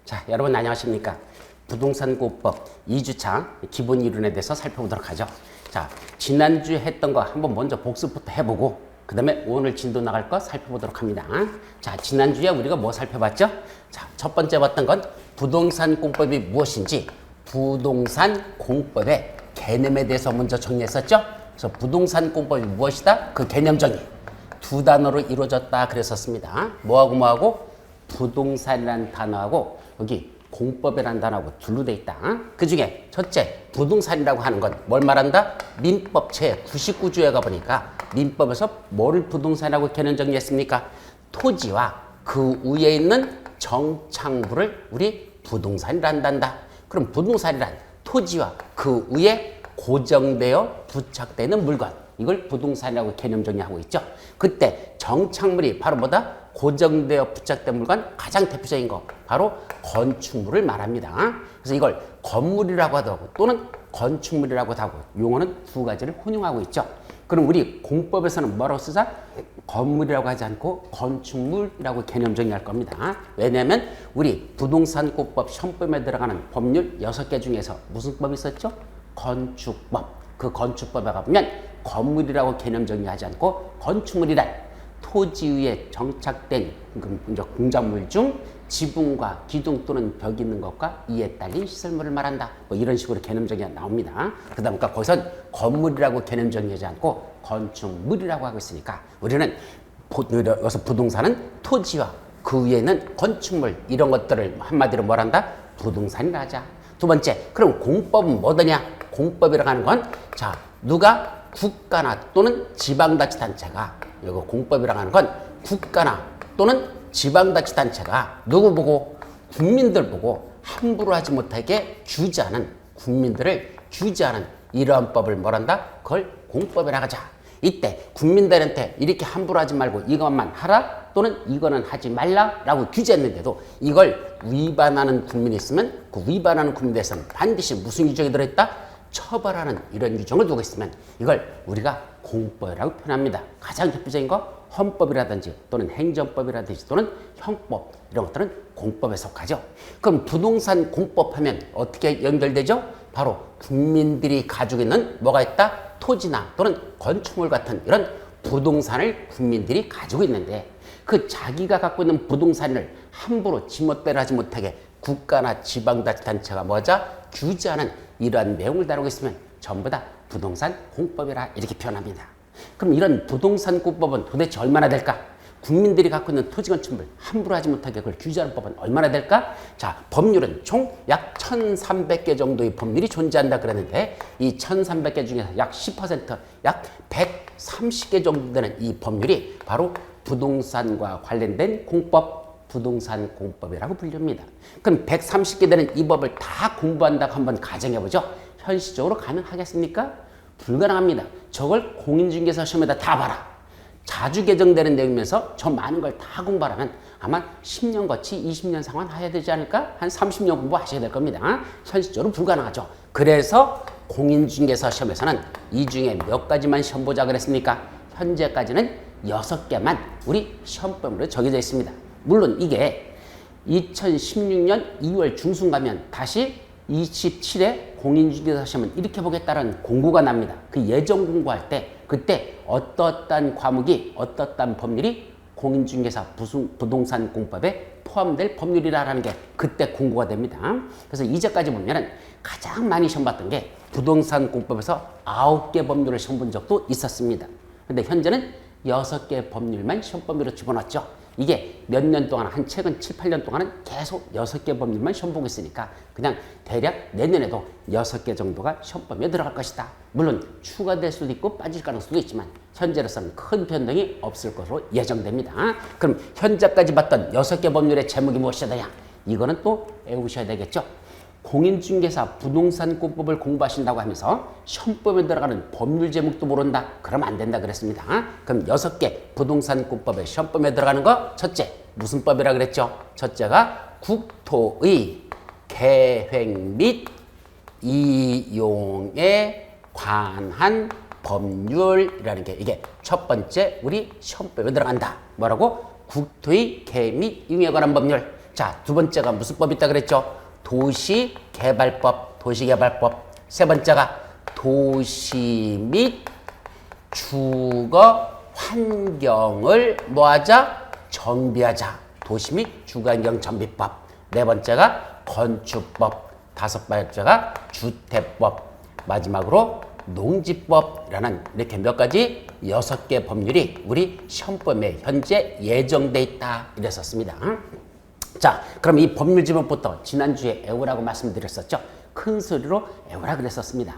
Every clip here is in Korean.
자, 여러분 안녕하십니까? 부동산공법 2주차 기본 이론에 대해서 살펴보도록 하죠. 자, 지난주에 했던 거 한번 먼저 복습부터 해보고 그 다음에 오늘 진도 나갈 거 살펴보도록 합니다. 자, 지난주에 우리가 뭐 살펴봤죠? 자, 첫 번째 봤던 건 부동산공법이 무엇인지 부동산공법의 개념에 대해서 먼저 정리했었죠? 그래서 부동산공법이 무엇이다? 그 개념 정의 두 단어로 이루어졌다 그랬었습니다. 뭐하고 부동산이라는 단어하고 여기 공법이라는 단어하고 둘로 돼 있다. 그 중에 첫째 부동산이라고 하는 건 뭘 말한다? 민법 제99조에 가보니까 민법에서 뭐를 부동산이라고 개념 정리했습니까? 토지와 그 위에 있는 정착물을 우리 부동산이라 한다. 그럼 부동산이란 토지와 그 위에 고정되어 부착되는 물건, 이걸 부동산이라고 개념 정리하고 있죠. 그때 정착물이 바로 뭐다? 고정되어 부착된 물건, 가장 대표적인 거 바로 건축물을 말합니다. 그래서 이걸 건물이라고 하고 또는 건축물이라고도 하고 용어는 두 가지를 혼용하고 있죠. 그럼 우리 공법에서는 뭐라고 쓰자? 건물이라고 하지 않고 건축물이라고 개념 정의할 겁니다. 왜냐하면 우리 부동산공법 시험범에 들어가는 법률 6개 중에서 무슨 법이 있었죠? 건축법. 그 건축법에 가보면 건물이라고 개념 정의하지 않고 건축물이란 토지 위에 정착된 공작물 중 지붕과 기둥 또는 벽이 있는 것과 이에 딸린 시설물을 말한다. 뭐 이런 식으로 개념 정의가 나옵니다. 그러다 보니까 거기선 건물이라고 개념 정의하지 않고 건축물이라고 하고 있으니까 우리는 여기서 부동산은 토지와 그 위에는 건축물 이런 것들을 한마디로 뭐란다? 부동산이라 하자. 두 번째, 그럼 공법은 뭐더냐? 공법이라고 하는 건 자, 누가 국가나 또는 지방자치단체가 이거 공법이라고 하는 건 국가나 또는 지방자치단체가 누구 보고? 국민들 보고 함부로 하지 못하게 규제하는, 국민들을 규제하는 이러한 법을 뭐란다? 그걸 공법이라고 하자. 이때 국민들한테 이렇게 함부로 하지 말고 이것만 하라 또는 이거는 하지 말라라고 규제했는데도 이걸 위반하는 국민이 있으면 그 위반하는 국민에 대해서는 반드시 무슨 규정이 들어있다? 처벌하는 이런 규정을 두고 있으면 이걸 우리가 공법이라고 표현합니다. 가장 대표적인 거 헌법이라든지 또는 행정법이라든지 또는 형법 이런 것들은 공법에 속하죠. 그럼 부동산 공법하면 어떻게 연결되죠? 바로 국민들이 가지고 있는 뭐가 있다? 토지나 또는 건축물 같은 이런 부동산을 국민들이 가지고 있는데 그 자기가 갖고 있는 부동산을 함부로 지멋대로 하지 못하게 국가나 지방자치단체가 뭐자? 규제하는 이러한 내용을 다루고 있으면 전부 다 부동산 공법이라 이렇게 표현합니다. 그럼 이런 부동산 공법은 도대체 얼마나 될까? 국민들이 갖고 있는 토지 건축물 함부로 하지 못하게 그걸 규제하는 법은 얼마나 될까? 자, 법률은 총 약 1300개 정도의 법률이 존재한다 그랬는데 이 1300개 중에서 약 10%, 약 130개 정도 되는 이 법률이 바로 부동산과 관련된 공법, 부동산 공법이라고 불립니다. 그럼 130개 되는 이 법을 다 공부한다고 한번 가정해보죠. 현실적으로 가능하겠습니까? 불가능합니다. 저걸 공인중개사 시험에다 다 봐라. 자주 개정되는 내용이면서 저 많은 걸 다 공부하면 아마 10년 거치 20년 상환 해야 되지 않을까? 한 30년 공부하셔야 될 겁니다. 현실적으로 불가능하죠. 그래서 공인중개사 시험에서는 이 중에 몇 가지만 시험 보자 그랬습니까? 현재까지는 6개만 우리 시험범위로 정해져 있습니다. 물론 이게 2016년 2월 중순 가면 다시 27회 공인중개사 시험은 이렇게 보겠다는 공고가 납니다. 그 예정 공고할 때 그때 어떠한 과목이 어떠한 법률이 공인중개사 부동산 공법에 포함될 법률이라는 게 그때 공고가 됩니다. 그래서 이제까지 보면은 가장 많이 시험 봤던 게 부동산 공법에서 9개 법률을 시험 본 적도 있었습니다. 근데 현재는 6개 법률만 시험 범위로 집어넣었죠. 이게 몇 년 동안, 한 최근 7, 8년 동안은 계속 6개 법률만 시험 보고 있으니까 그냥 대략 내년에도 6개 정도가 시험 범위에 들어갈 것이다. 물론 추가될 수도 있고 빠질 가능성도 있지만 현재로서는 큰 변동이 없을 것으로 예정됩니다. 그럼 현재까지 봤던 6개 법률의 제목이 무엇이냐? 이거는 또 외우셔야 되겠죠. 공인중개사 부동산공법을 공부하신다고 하면서 시험법에 들어가는 법률 제목도 모른다? 그러면 안 된다 그랬습니다. 그럼 6개 부동산공법의 시험법에 들어가는 거 첫째 무슨 법이라 그랬죠? 첫째가 국토의 계획 및 이용에 관한 법률이라는 게 이게 첫 번째 우리 시험법에 들어간다. 뭐라고? 국토의 계획 및 이용에 관한 법률. 자, 두 번째가 무슨 법이 있다 그랬죠? 도시개발법, 도시개발법. 세 번째가 도시 및 주거 환경을 뭐하자? 정비하자. 도시 및 주거 환경 정비법. 네 번째가 건축법. 다섯 번째가 주택법. 마지막으로 농지법이라는 이렇게 몇 가지 6개 법률이 우리 시험범위에 현재 예정돼 있다 이랬었습니다. 자, 그럼 이 법률 지문부터 지난주에 외우라고 말씀드렸었죠. 큰 소리로 외우라 그랬었습니다.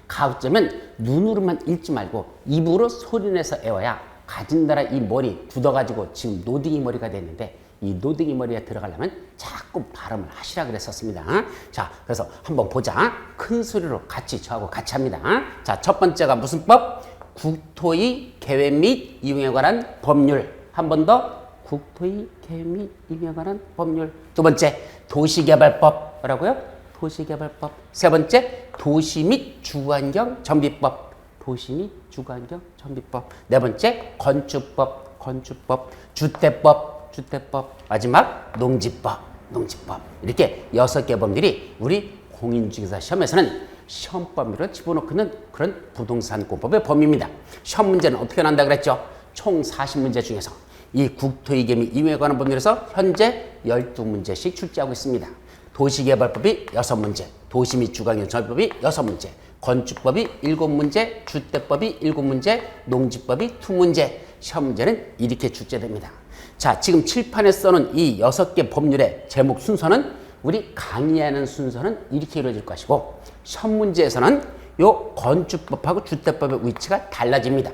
가급적이면 눈으로만 읽지 말고 입으로 소리내서 외워야 가진다라 이 머리 굳어가지고 지금 노딩이 머리가 됐는데 이 노딩이 머리에 들어가려면 자꾸 발음을 하시라 그랬었습니다. 자, 그래서 한번 보자. 큰 소리로 같이 저하고 같이 합니다. 자, 첫 번째가 무슨 법? 국토의 계획 및 이용에 관한 법률. 한 번 더. 국토의 계획 및 이용에 관한 법률. 두 번째, 도시개발법. 뭐라고요? 도시개발법. 세 번째, 도시 및 주거환경 정비법. 도시 및 주거환경 정비법. 네 번째, 건축법. 건축법. 주택법. 주택법. 마지막, 농지법. 농지법. 이렇게 6개 법률이 우리 공인중개사 시험에서는 시험 범위로 집어넣고 있는 그런 부동산공법의 범위입니다. 시험 문제는 어떻게 난다 그랬죠? 총 40문제 중에서 이 국토의 계획 및 이용에 관한 법률에서 현재 12문제씩 출제하고 있습니다. 도시개발법이 6문제, 도시 및 주거환경 정비법이 6문제, 건축법이 7문제, 주택법이 7문제, 농지법이 2문제. 시험 문제는 이렇게 출제됩니다. 자, 지금 칠판에 써놓은 이 6개 법률의 제목 순서는 우리 강의하는 순서는 이렇게 이루어질 것이고 시험 문제에서는 요 건축법하고 주택법의 위치가 달라집니다.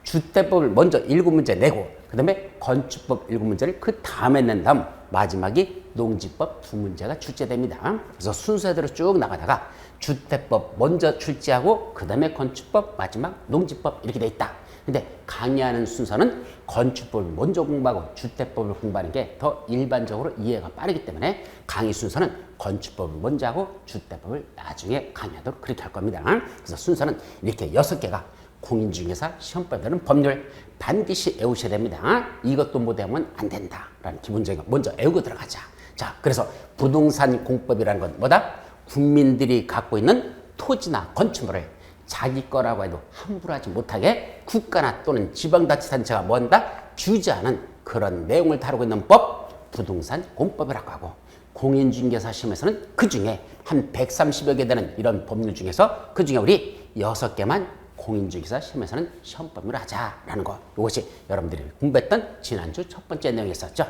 주택법을 먼저 7문제 내고 그 다음에 건축법 7문제를 그 다음에 낸 다음 마지막이 농지법 2문제가 출제됩니다. 그래서 순서대로 쭉 나가다가 주택법 먼저 출제하고 그 다음에 건축법 마지막 농지법 이렇게 돼 있다. 근데 강의하는 순서는 건축법을 먼저 공부하고 주택법을 공부하는 게 더 일반적으로 이해가 빠르기 때문에 강의 순서는 건축법을 먼저 하고 주택법을 나중에 강의하도록 그렇게 할 겁니다. 그래서 순서는 이렇게 6개가 공인중개사 시험법에 되는 법률 반드시 외우셔야 됩니다. 이것도 못 외우면 안 된다라는 기본적인 거 먼저 외우고 들어가자. 자, 그래서 부동산 공법이라는 건 뭐다? 국민들이 갖고 있는 토지나 건축물을 자기 거라고 해도 함부로 하지 못하게 국가나 또는 지방자치단체가 뭔다? 규제하는 그런 내용을 다루고 있는 법, 부동산 공법이라고 하고 공인중개사 시험에서는 그 중에 한 130여 개 되는 이런 법률 중에서 그 중에 우리 6개만 공인중개사 시험에서는 시험법률을 하자라는 거. 이것이 여러분들이 공부했던 지난주 첫 번째 내용이었었죠.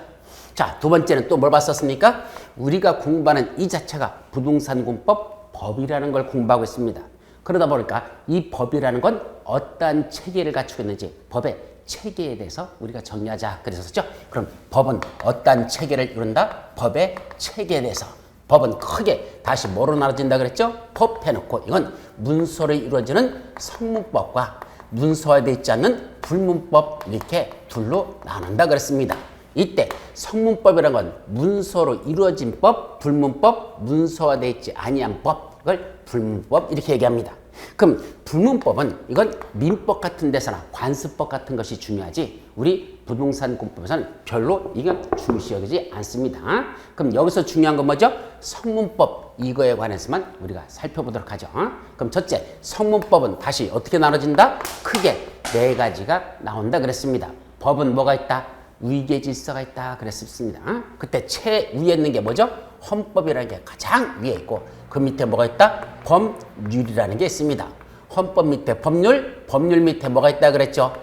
자, 두 번째는 또 뭘 봤었습니까? 우리가 공부하는 이 자체가 부동산 공법 법이라는 걸 공부하고 있습니다. 그러다 보니까 이 법이라는 건 어떠한 체계를 갖추고 있는지 법의 체계에 대해서 우리가 정리하자 그랬었죠. 그럼 법은 어떠한 체계를 이룬다? 법의 체계에 대해서. 법은 크게 다시 뭐로 나눠진다 그랬죠? 법 해놓고 이건 문서로 이루어지는 성문법과 문서화되어 있지 않는 불문법 이렇게 둘로 나눈다 그랬습니다. 이때 성문법이라는 건 문서로 이루어진 법, 불문법, 문서화되어 있지 아니한 법을 불문법 이렇게 얘기합니다. 그럼 불문법은 이건 민법 같은 데서나 관습법 같은 것이 중요하지 우리 부동산 공법에서는 별로 이건 중시 여기지 않습니다. 그럼 여기서 중요한 건 뭐죠? 성문법 이거에 관해서만 우리가 살펴보도록 하죠. 그럼 첫째, 성문법은 다시 어떻게 나눠진다? 크게 4가지가 나온다 그랬습니다. 법은 뭐가 있다? 위계 질서가 있다 그랬습니다. 그때 최위에 있는 게 뭐죠? 헌법이라는 게 가장 위에 있고 그 밑에 뭐가 있다? 법률이라는 게 있습니다. 헌법 밑에 법률, 법률 밑에 뭐가 있다 그랬죠?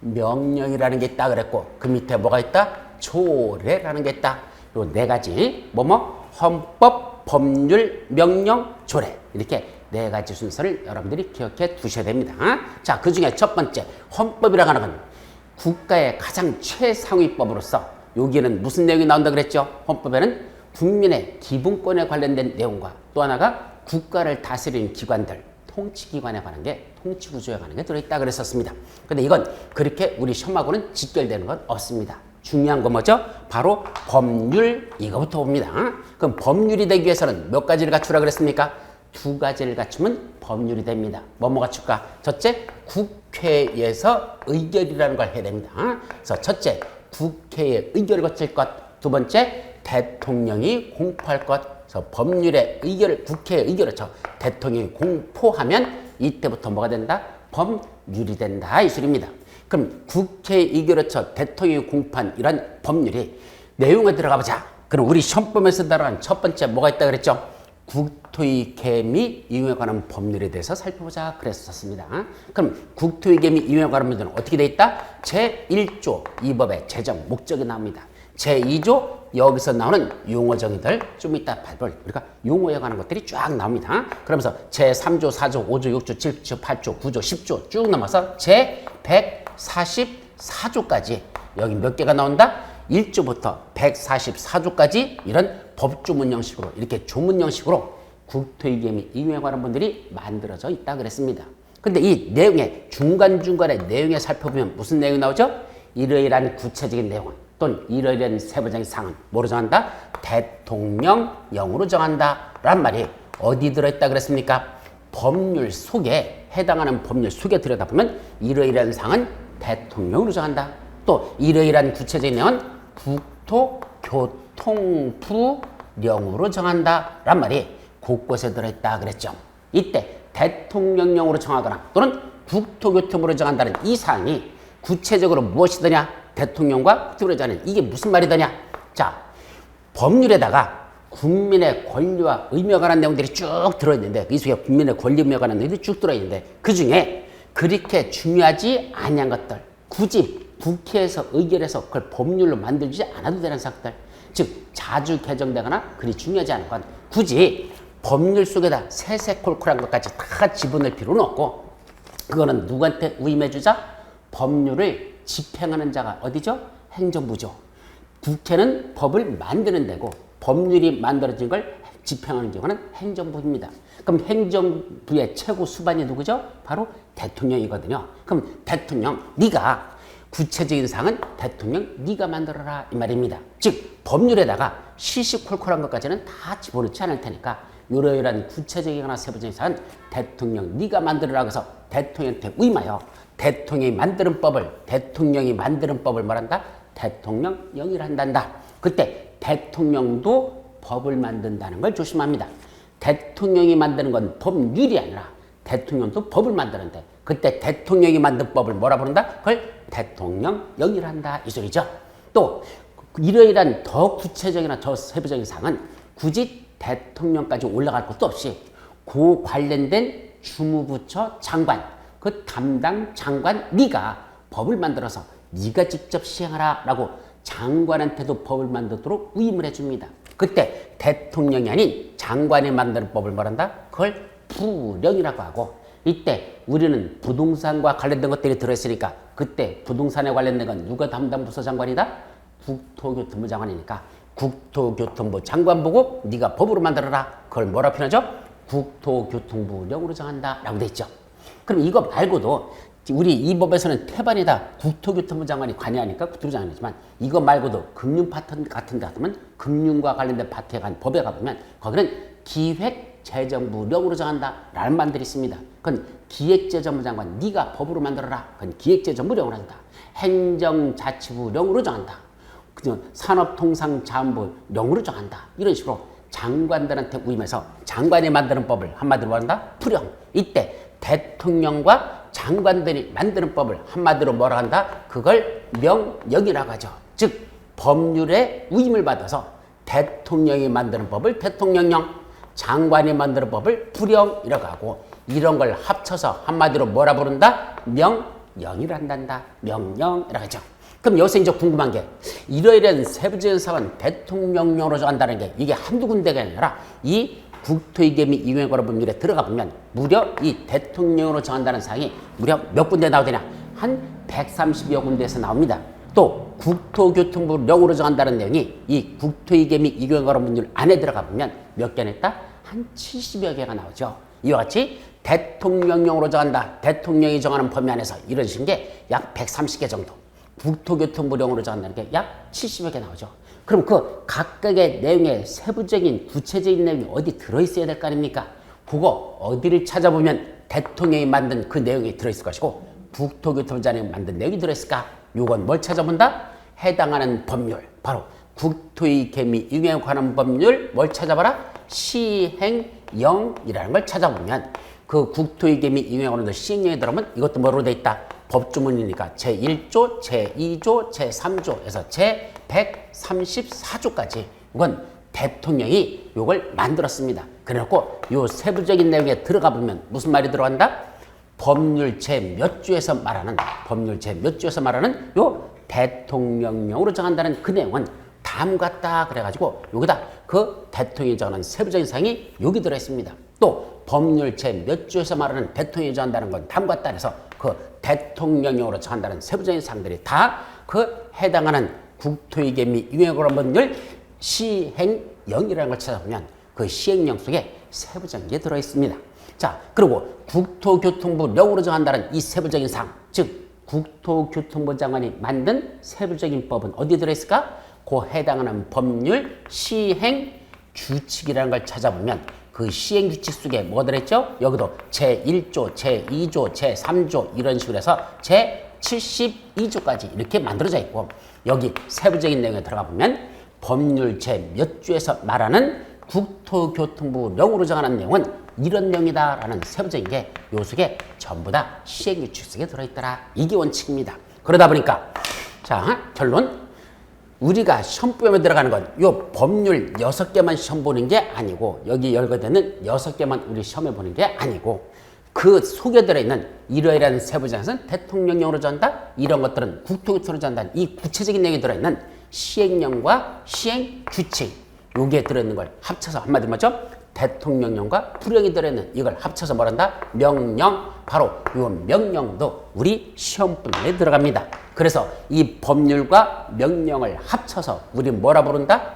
명령이라는 게 있다 그랬고 그 밑에 뭐가 있다? 조례라는 게 있다. 요 4가지 뭐뭐 헌법, 법률, 명령, 조례 이렇게 4가지 순서를 여러분들이 기억해 두셔야 됩니다. 자, 그 중에 첫 번째 헌법이라고 하는 건 국가의 가장 최상위법으로서 여기에는 무슨 내용이 나온다 그랬죠? 헌법에는 국민의 기본권에 관련된 내용과 또 하나가 국가를 다스리는 기관들, 통치기관에 관한 게 통치구조에 관한 게 들어있다 그랬었습니다. 근데 이건 그렇게 우리 시험하고는 직결되는 건 없습니다. 중요한 건 뭐죠? 바로 법률 이거부터 봅니다. 그럼 법률이 되기 위해서는 몇 가지를 갖추라 그랬습니까? 2가지를 갖추면 법률이 됩니다. 뭐뭐 갖출까? 첫째, 국회에서 의결이라는 걸 해야 됩니다. 그래서 첫째, 국회의 의결을 거칠 것. 두 번째, 대통령이 공포할 것. 그래서 법률의 의결을 국회의 의결을 대통령이 공포하면 이때부터 뭐가 된다? 법률이 된다 이 소리입니다. 그럼 국회의 의결을 대통령이 공포한 이런 법률이 내용에 들어가 보자. 그럼 우리 시험범에서 들어간 첫 번째 뭐가 있다 그랬죠? 국토의 개미 이용에 관한 법률에 대해서 살펴보자 그랬었습니다. 그럼 국토의 개미 이용에 관한 법률은 어떻게 돼 있다? 제1조 이 법의 제정 목적이 나옵니다. 제2조 여기서 나오는 용어 정의들 좀 이따 발볼 우리가 용어에 관한 것들이 쫙 나옵니다. 그러면서 제3조, 4조, 5조, 6조, 7조, 8조, 9조, 10조 쭉 넘어서 제144조까지 여기 몇 개가 나온다? 1조부터 144조까지 이런 법조문 형식으로 이렇게 조문 형식으로 국토의 개미 이용에 관한 법률이 만들어져 있다 그랬습니다. 근데 이 내용의 중간중간에 내용에 살펴보면 무슨 내용이 나오죠? 이러이러한 구체적인 내용은 또는 이러이러한 세부적인 사항은 뭐로 정한다? 대통령령으로 정한다 란 말이 어디 들어있다 그랬습니까? 법률 속에 해당하는 법률 속에 들여다보면 이러이러한 사항은 대통령으로 정한다. 또 이러이러한 구체적인 내용은 국토교통부령으로 정한다 란 말이 곳곳에 들어있다 그랬죠. 이때 대통령령으로 정하거나 또는 국토교통부로 정한다는 이 사항이 구체적으로 무엇이더냐? 대통령과 국토부로 정하는 이게 무슨 말이더냐? 자, 법률에다가 국민의 권리와 의무에 관한 내용들이 쭉 들어있는데 이 속에 국민의 권리 의무에 관한 내용들이 쭉 들어있는데 그 중에 그렇게 중요하지 아니한 것들 굳이 국회에서 의결해서 그걸 법률로 만들지 않아도 되는 사항들 즉 자주 개정되거나 그리 중요하지 않은 건 굳이 법률 속에다 세세콜콜한 것까지 다 집어넣을 필요는 없고 그거는 누구한테 위임해주자? 법률을 집행하는 자가 어디죠? 행정부죠. 국회는 법을 만드는 데고 법률이 만들어진 걸 집행하는 경우는 행정부입니다. 그럼 행정부의 최고 수반이 누구죠? 바로 대통령이거든요. 그럼 대통령, 네가 구체적인 사항은 대통령 네가 만들어라 이 말입니다. 즉 법률에다가 시시콜콜한 것까지는 다 집어넣지 않을 테니까 이러이러한 구체적이거나 세부적인 사항은 대통령 네가 만들어라 그래서 대통령한테 위임하여 대통령이 만드는 법을 뭐란다? 대통령령이라 한단다. 그때 대통령도 법을 만든다는 걸 조심합니다. 대통령이 만드는 건 법률이 아니라 대통령도 법을 만드는데 그때 대통령이 만든 법을 뭐라 부른다? 그걸 대통령령이라 한다 이 소리죠. 또 이러이러한 더 구체적이나 더 세부적인 사항은 굳이 대통령까지 올라갈 것도 없이 그 관련된 주무부처 장관 그 담당 장관 네가 법을 만들어서 네가 직접 시행하라 라고 장관한테도 법을 만들도록 위임을 해줍니다. 그때 대통령이 아닌 장관이 만드는 법을 뭐란다? 그걸 부령이라고 하고 이때 우리는 부동산과 관련된 것들이 들어있으니까 그때 부동산에 관련된 건 누가 담당 부서 장관이다? 국토교통부 장관이니까 국토교통부 장관 보고 네가 법으로 만들어라. 그걸 뭐라 표현하죠? 국토교통부령으로 정한다 라고 돼 있죠. 그럼 이거 말고도 우리 이 법에서는 태반이다 국토교통부 장관이 관여하니까 국토부 장관이지만 이거 말고도 금융 파트 같은 데 가면 금융과 관련된 파트에 간 법에 가보면 거기는 기획재정부령으로 정한다 라는 말들이 있습니다. 그건 기획재정부 장관 네가 법으로 만들어라. 그건 기획재정부령으로 한다. 행정자치부령으로 정한다. 산업통상자원부령으로 정한다. 이런 식으로 장관들한테 위임해서 장관이 만드는 법을 한마디로 말한다? 부령. 이때 대통령과 장관들이 만드는 법을 한마디로 뭐라 한다? 그걸 명령이라고 하죠. 즉 법률에 위임을 받아서 대통령이 만드는 법을 대통령령, 장관이 만드는 법을 부령이라고 하고 이런 걸 합쳐서 한마디로 뭐라 부른다? 명령이라 한단다. 명령이라고 하죠. 그럼 여기서 이제 궁금한 게 이러이러한 세부적인 사항은 대통령령으로 정한다는 게 이게 한두 군데가 아니라 이 국토의 개미 이용에 관한 법률에 들어가 보면 무려 이 대통령으로 정한다는 사항이 무려 몇 군데 나오더냐? 한 130여 군데에서 나옵니다. 또 국토교통부령으로 정한다는 내용이 이 국토의 개미 이용에 관한 법률 안에 들어가 보면 몇 개나 있다? 한 70여 개가 나오죠. 이와 같이 대통령령으로 정한다. 대통령이 정하는 범위 안에서 이루어진 게 약 130개 정도. 국토교통부령으로 정한다는 게 약 70여 개 나오죠. 그럼 그 각각의 내용의 세부적인 구체적인 내용이 어디 들어있어야 될 거 아닙니까? 그거 어디를 찾아보면 대통령이 만든 그 내용이 들어있을 것이고 국토교통부장이 만든 내용이 들어있을까? 요건 뭘 찾아본다? 해당하는 법률, 바로 국토의 개미 유형에 관한 법률 뭘 찾아봐라? 시행령이라는 걸 찾아보면 그 국토의 개미 유형에 관한 시행령에 들어가면 이것도 뭐로 돼 있다? 법주문이니까 제1조, 제2조, 제3조에서 제134조까지 이건 대통령이 이걸 만들었습니다. 그래놓고 요 세부적인 내용에 들어가 보면 무슨 말이 들어간다? 법률 제 몇 조에서 말하는 요 대통령령으로 정한다는 그 내용은 다음과 같다 그래가지고 여기다 그 대통령이 정하는 세부적인 사항이 여기 들어있습니다. 또 법률 제 몇 조에서 말하는 대통령이 정한다는 건 다음과 같다 해서 그 대통령령으로 정한다는 세부적인 사항들이 다 그 해당하는 국토의 개미 유형에 관한 법률 시행령이라는 걸 찾아보면 그 시행령 속에 세부적인 게 들어있습니다. 자, 그리고 국토교통부령으로 정한다는 이 세부적인 사항, 즉 국토교통부 장관이 만든 세부적인 법은 어디 들어있을까? 그 해당하는 법률 시행규칙이라는 걸 찾아보면 그 시행규칙 속에 뭐가 들어있죠? 여기도 제1조, 제2조, 제3조 이런 식으로 해서 제72조까지 이렇게 만들어져 있고 여기 세부적인 내용에 들어가 보면 법률 제 몇 조에서 말하는 국토교통부령으로 정하는 내용은 이런 내용이다라는 세부적인 게 요 속에 전부 다 시행규칙 속에 들어있더라. 이게 원칙입니다. 그러다 보니까 자 결론 우리가 시험범에 들어가는 건 요 법률 6개만 시험 보는 게 아니고 여기 열거되는 6개만 우리 시험에 보는 게 아니고 그 속에 들어있는 이러이러한 세부장에서는 대통령령으로 정한다. 이런 것들은 국토교통으로 정한다. 이 구체적인 내용이 들어있는 시행령과 시행규칙 여기에 들어있는 걸 합쳐서 한마디로 뭐죠? 대통령령과 부령이 들어있는 이걸 합쳐서 뭐란다? 명령. 바로 이 명령도 우리 시험분야에 들어갑니다. 그래서 이 법률과 명령을 합쳐서 우리 뭐라 부른다?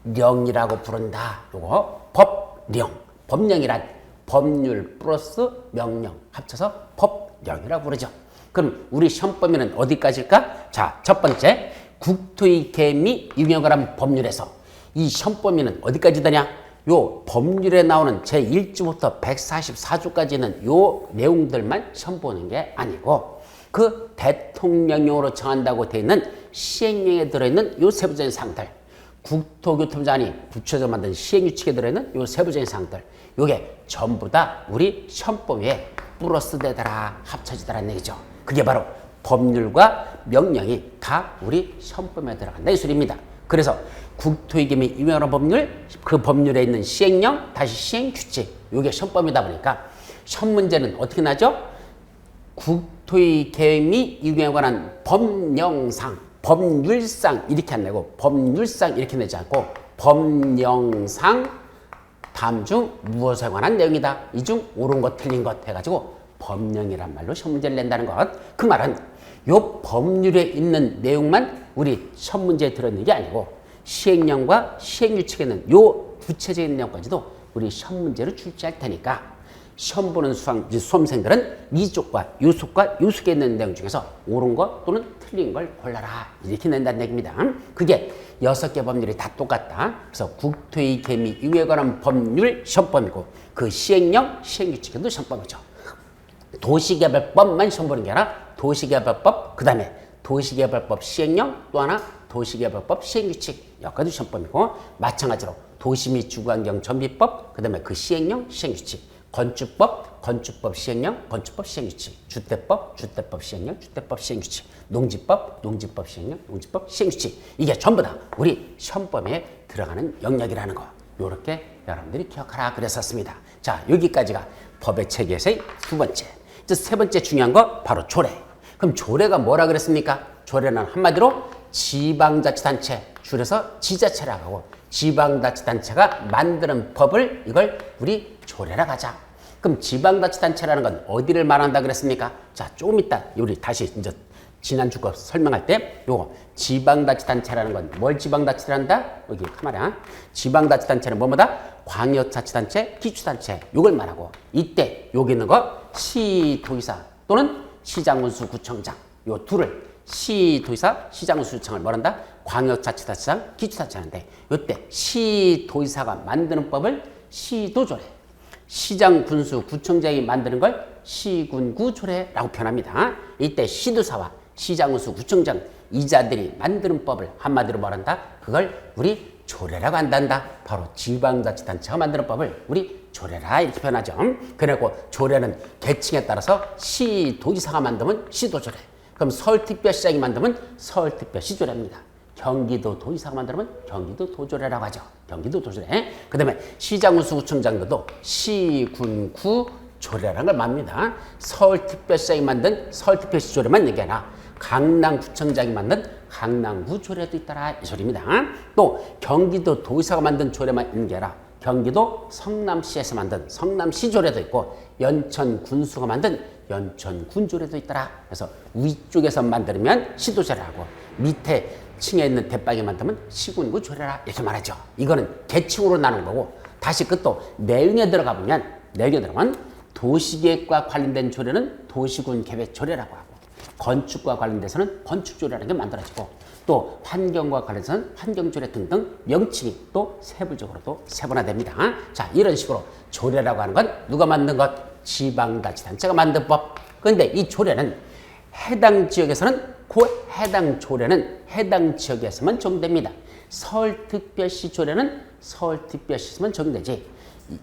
법령이라고 부른다. 요거 법령. 법령이란 법률 플러스 명령 합쳐서 법령이라고 부르죠. 그럼 우리 시험범위는 어디까지일까? 자, 첫 번째 국토의 개미 유형에 관한 법률에서 이 시험범위는 어디까지 되냐? 요 법률에 나오는 제1조부터 144조까지는 요 내용들만 시험 보는 게 아니고 그 대통령령으로 정한다고 되어 있는 시행령에 들어있는 요 세부적인 사항들 국토교통부장관이 붙여서 만든 시행규칙에 들어있는 요 세부적인 사항들 요게 전부 다 우리 시험범위에 플러스 되더라 합쳐지더라는 얘기죠. 그게 바로 법률과 명령이 다 우리 시험범위에 들어간다 이 소리입니다. 그래서 국토의 개미 유형의 법률 그 법률에 있는 시행령 다시 시행규칙 요게 시험범위다 보니까 시험 문제는 어떻게 나죠? 국토의 개미 유형에 관한 법령상 법률상 이렇게 안 내고 법률상 이렇게 내지 않고 법령상 다음 중 무엇에 관한 내용이다. 이 중 옳은 것 틀린 것 해가지고 법령이란 말로 시험 문제를 낸다는 것. 그 말은 요 법률에 있는 내용만 우리 시험 문제에 들어있는 게 아니고 시행령과 시행규칙에는 요 구체적인 내용까지도 우리 시험 문제로 출제할 테니까 시험 보는 수험생들은 이 쪽과 요 속과 요 속에 있는 내용 중에서 옳은 것 또는 틀린 걸 골라라 이렇게 낸다는 얘기입니다. 그게 6개 법률이 다 똑같다. 그래서 국토의 개미 유형에 관한 법률 시험범위고 그 시행령 시행규칙에도 시험범위죠. 도시개발법만 시험 보는 게 아니라 도시개발법 그 다음에 도시개발법 시행령 또 하나 도시개발법 시행규칙 여기까지 시험범위고 마찬가지로 도시 및 주거환경 정비법 그 다음에 그 시행령 시행규칙 건축법 시행령 건축법 시행규칙 주택법 시행령 주택법 시행규칙 농지법 시행령 농지법 시행규칙 이게 전부 다 우리 시험범위에 들어가는 영역이라는 거 요렇게 여러분들이 기억하라 그랬었습니다. 자 여기까지가 법의 체계에서의 두 번째 이제 세 번째 중요한 거 바로 조례. 그럼 조례가 뭐라 그랬습니까? 조례는 한마디로 지방자치단체 줄여서 지자체라고 하고 지방자치단체가 만드는 법을 이걸 우리 조례라고 하자. 그럼 지방자치단체라는 건 어디를 말한다 그랬습니까? 자, 조금 이따 우리 다시 이제 지난주 거 설명할 때 요거 지방자치단체라는 건 뭘 지방자치단한다? 여기 카메라. 지방자치단체는 뭐뭐다? 광역자치단체, 기초단체 요걸 말하고 이때 여기 있는 거 시도의사 또는 시장군수 구청장 요 둘을 시도의사, 시장군수청을 뭐란다? 광역자치단체장, 기초단체하는데 이때 시도의사가 만드는 법을 시도조례, 시장군수, 구청장이 만드는 걸 시군구조례라고 표현합니다. 이때 시도사와 시장군수, 구청장 이자들이 만드는 법을 한마디로 말한다. 그걸 우리 조례라고 한단다. 바로 지방자치단체가 만드는 법을 우리 조례라 이렇게 표현하죠. 그리고 조례는 계층에 따라서 시도지사가 만들면 시도조례. 그럼 서울특별시장이 만들면 서울특별시 조례입니다. 경기도 도지사가 만들면 경기도 도조례라고 하죠. 경기도 도조례. 그 다음에 시장군수구청장들도 시군구 조례라는 걸 맙니다. 서울특별시장이 만든 서울특별시 조례만 얘기하나 강남구청장이 만든 강남구 조례도 있더라 이 소리입니다. 또 경기도 도지사가 만든 조례만 인계하라. 경기도 성남시에서 만든 성남시 조례도 있고 연천군수가 만든 연천군 조례도 있더라. 그래서 위쪽에서 만들면 시도조례라고 밑에 층에 있는 대빵에 만들면 시군구 조례라 이렇게 말하죠. 이거는 계층으로 나눈 거고 다시 그것도 내용에 들어가 보면 도시계획과 관련된 조례는 도시군 계획 조례라고 하고 건축과 관련돼서는 건축조례라는 게 만들어지고 또 환경과 관련해서는 환경조례 등등 명칭이 또 세부적으로도 세분화됩니다. 자, 이런 식으로 조례라고 하는 건 누가 만든 것? 지방자치단체가 만든 법. 그런데 이 조례는 해당 지역에서는 해당 조례는 해당 지역에서만 적용됩니다. 서울특별시 조례는 서울특별시에서만 적용되지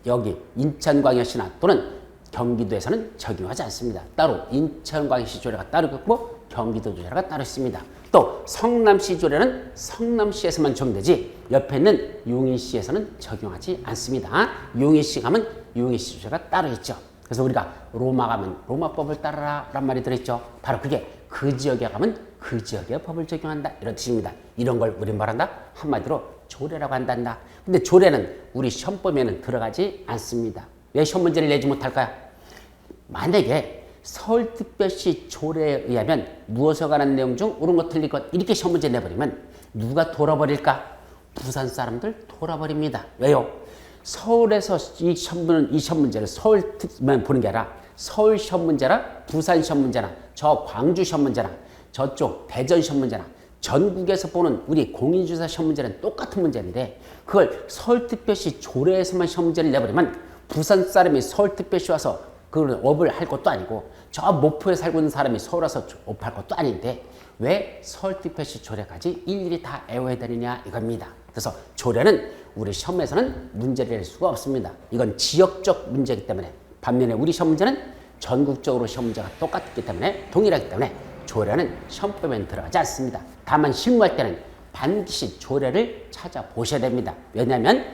여기 인천광역시나 또는 경기도에서는 적용하지 않습니다. 따로 인천광역시 조례가 따로 있고 경기도 조례가 따로 있습니다. 또 성남시 조례는 성남시에서만 적용되지 옆에 있는 용인시에서는 적용하지 않습니다. 용인시 가면 용인시 조례가 따로 있죠. 그래서 우리가 로마 가면 로마법을 따르라 란 말이 들어있죠. 바로 그게 그 지역에 가면 그 지역의 법을 적용한다 이런 뜻입니다. 이런 걸 우리 말한다? 한마디로 조례라고 한단다. 근데 조례는 우리 시험범위에는 들어가지 않습니다. 왜 시험 문제를 내지 못할까요? 만약에 서울특별시 조례에 의하면 무엇에 관한 내용 중 옳은 것 틀릴 것 이렇게 시험 문제 내버리면 누가 돌아버릴까? 부산 사람들 돌아버립니다. 왜요? 서울에서 이 시험 문제를 서울특만 보는 게 아니라 서울 시험 문제나 부산 시험 문제나 저 광주 시험 문제나 저쪽 대전 시험 문제나 전국에서 보는 우리 공인주사 시험 문제는 똑같은 문제인데 그걸 서울특별시 조례에서만 시험 문제를 내버리면 부산 사람이 서울특별시 와서 그걸 업을 할 것도 아니고 저 목포에 살고 있는 사람이 서울 와서 업할 것도 아닌데 왜 서울특별시 조례까지 일일이 다 외워야 되느냐 이겁니다. 그래서 조례는 우리 시험에서는 문제를 낼 수가 없습니다. 이건 지역적 문제이기 때문에 반면에 우리 시험 문제는 전국적으로 시험 문제가 똑같기 때문에 동일하기 때문에 조례는 시험법에는 들어가지 않습니다. 다만 실무할 때는 반드시 조례를 찾아보셔야 됩니다. 왜냐하면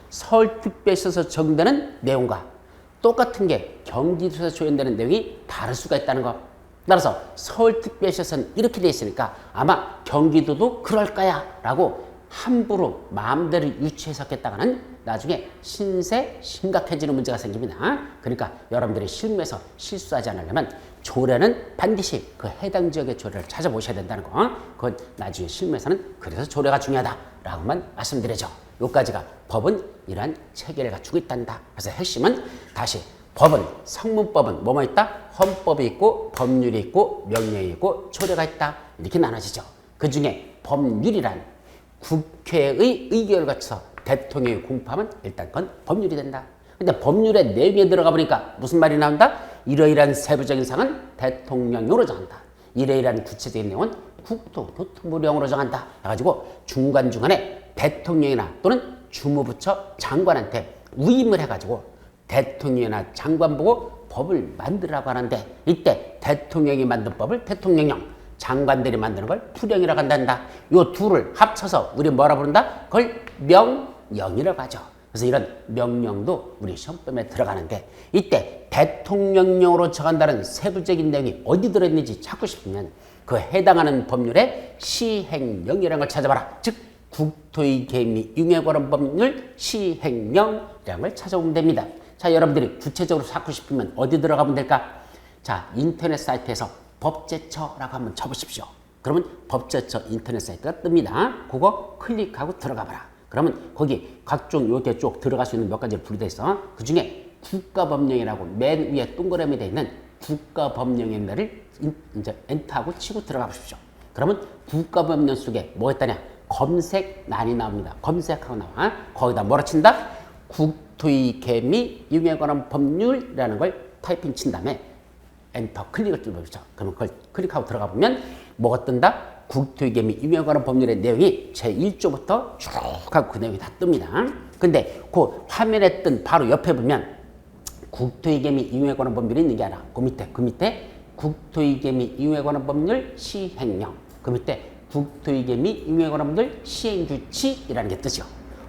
서울특별시에서 적용되는 내용과 똑같은 게 경기도에서 적용되는 내용이 다를 수가 있다는 것. 따라서 서울특별시에서는 이렇게 돼 있으니까 아마 경기도도 그럴 거야 라고 함부로 마음대로 유추해서 했다가는 나중에 신세 심각해지는 문제가 생깁니다. 그러니까 여러분들이 실무에서 실수하지 않으려면 조례는 반드시 그 해당 지역의 조례를 찾아보셔야 된다는 거. 그건 나중에 실무에서는 그래서 조례가 중요하다라고만 말씀드리죠. 여기까지가 법은 이러한 체계를 갖추고 있단다. 그래서 핵심은 다시 법은 성문법은 뭐뭐 있다? 헌법이 있고 법률이 있고 명령이 있고 조례가 있다. 이렇게 나눠지죠. 그 중에 법률이란 국회의 의결을 거쳐서 대통령이 공포하면 일단 그건 법률이 된다. 근데 법률의 내용에 들어가 보니까 무슨 말이 나온다? 이러이러한 세부적인 사항은 대통령령으로 정한다. 이러이러한 구체적인 내용은 국토교통부령으로 정한다. 해가지고 중간중간에 대통령이나 또는 주무부처 장관한테 위임을 해가지고 대통령이나 장관 보고 법을 만들라고 하는데 이때 대통령이 만든 법을 대통령령, 장관들이 만드는 걸 부령이라고 한단다. 요 둘을 합쳐서 우리 뭐라 부른다? 그걸 명령이라고 하죠. 그래서 이런 명령도 우리 시험범위에 들어가는데 이때 대통령령으로 정한다는 세부적인 내용이 어디 들어있는지 찾고 싶으면 그 해당하는 법률의 시행령이라는 걸 찾아봐라. 즉 국토의 개미 융에 관한 법률 시행령이라는 걸 찾아보면 됩니다. 자, 여러분들이 구체적으로 찾고 싶으면 어디 들어가면 될까? 자, 인터넷 사이트에서 법제처라고 한번 쳐보십시오. 그러면 법제처 인터넷 사이트가 뜹니다. 그거 클릭하고 들어가 봐라. 그러면 거기 각종 이렇게 쭉 들어갈 수 있는 몇 가지를 분류되어 있어. 그 중에 국가법령이라고 맨 위에 동그라미 되어 있는 국가법령의 날을 이제 엔터하고 치고 들어가 보십시오. 그러면 국가법령 속에 뭐 있다냐? 검색란이 나옵니다. 검색하고 나와. 거기다 뭐라 친다? 국토의 개미 융에 관한 법률이라는 걸 타이핑 친 다음에 엔터 클릭을 눌러보죠. 그러면 그걸 클릭하고 들어가 보면 뭐가 뜬다? 국토위계 및 임용에 관한 법률의 내용이 제1조부터 쭉 하고 그 내용이 다 뜹니다. 근데 그 화면에 뜬 바로 옆에 보면 국토위계 및 임용에 관한 법률이 있는 게 아니라 그 밑에 국토위계 및 임용에 관한 법률 시행령, 그 밑에 국토위계 및 임용에 관한 법률 시행규칙이라는 게 뜨죠.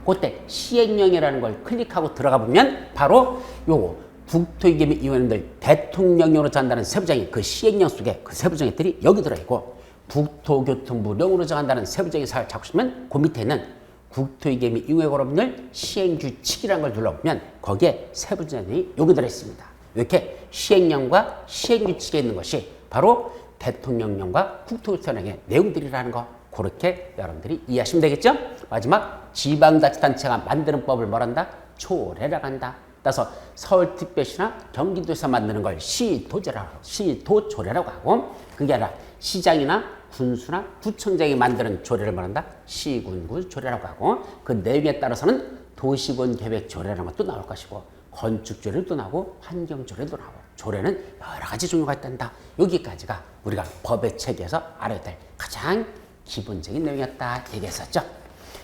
그때 시행령이라는 걸 클릭하고 들어가 보면 바로 요거 국토위계 및 임용을 대통령령으로 정한다는 세부정의 그 시행령 속에 그 세부정의들이 여기 들어있고, 국토교통부령으로 정한다는 세부정의 사를 잡으시면 그 밑에 있는 국토위계 및 임용에 관한 법률 시행규칙이라는 걸 눌러보면 거기에 세부정의들이 여기 들어있습니다. 이렇게 시행령과 시행규칙에 있는 것이 바로 대통령령과 국토교통령의 내용들이라는 거, 그렇게 여러분들이 이해하시면 되겠죠? 마지막 지방자치단체가 만드는 법을 뭐란다? 조례라고 한다. 따라서 서울특별시나 경기도에서 만드는 걸 시도조례라고 하고, 그게 아니라 시장이나 군수나 구청장이 만드는 조례를 말한다? 시군구조례라고 하고, 그 내용에 따라서는 도시군계획조례라는 것도 나올 것이고, 건축조례도 나오고 환경조례도 나오고, 조례는 여러 가지 종류가 있단다. 여기까지가 우리가 법의 체계에서 알아야 될 가장 기본적인 내용이었다 얘기했었죠.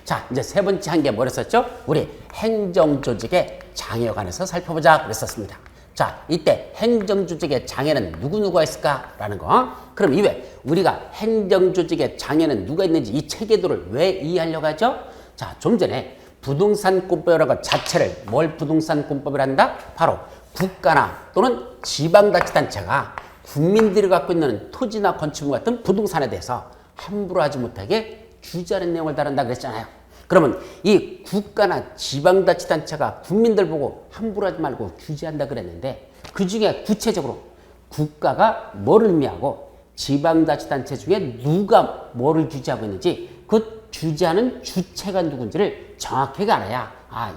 자, 이제 세 번째 한 게 뭐랬었죠? 우리 행정조직의 장애에 관해서 살펴보자 그랬었습니다. 자, 이때 행정조직의 장애는 누구누구가 있을까라는 거. 그럼 이외에 우리가 행정조직의 장애는 누가 있는지 이 체계도를 왜 이해하려고 하죠? 자, 좀 전에 부동산권법이라는 것 자체를 뭘 부동산권법이라 한다? 바로 국가나 또는 지방자치단체가 국민들이 갖고 있는 토지나 건축물 같은 부동산에 대해서 함부로 하지 못하게 규제하는 내용을 다룬다 그랬잖아요. 그러면 이 국가나 지방자치단체가 국민들 보고 함부로 하지 말고 규제한다 그랬는데, 그 중에 구체적으로 국가가 뭐를 의미하고 지방자치단체 중에 누가 뭐를 규제하고 있는지 그 규제하는 주체가 누군지를 정확하게 알아야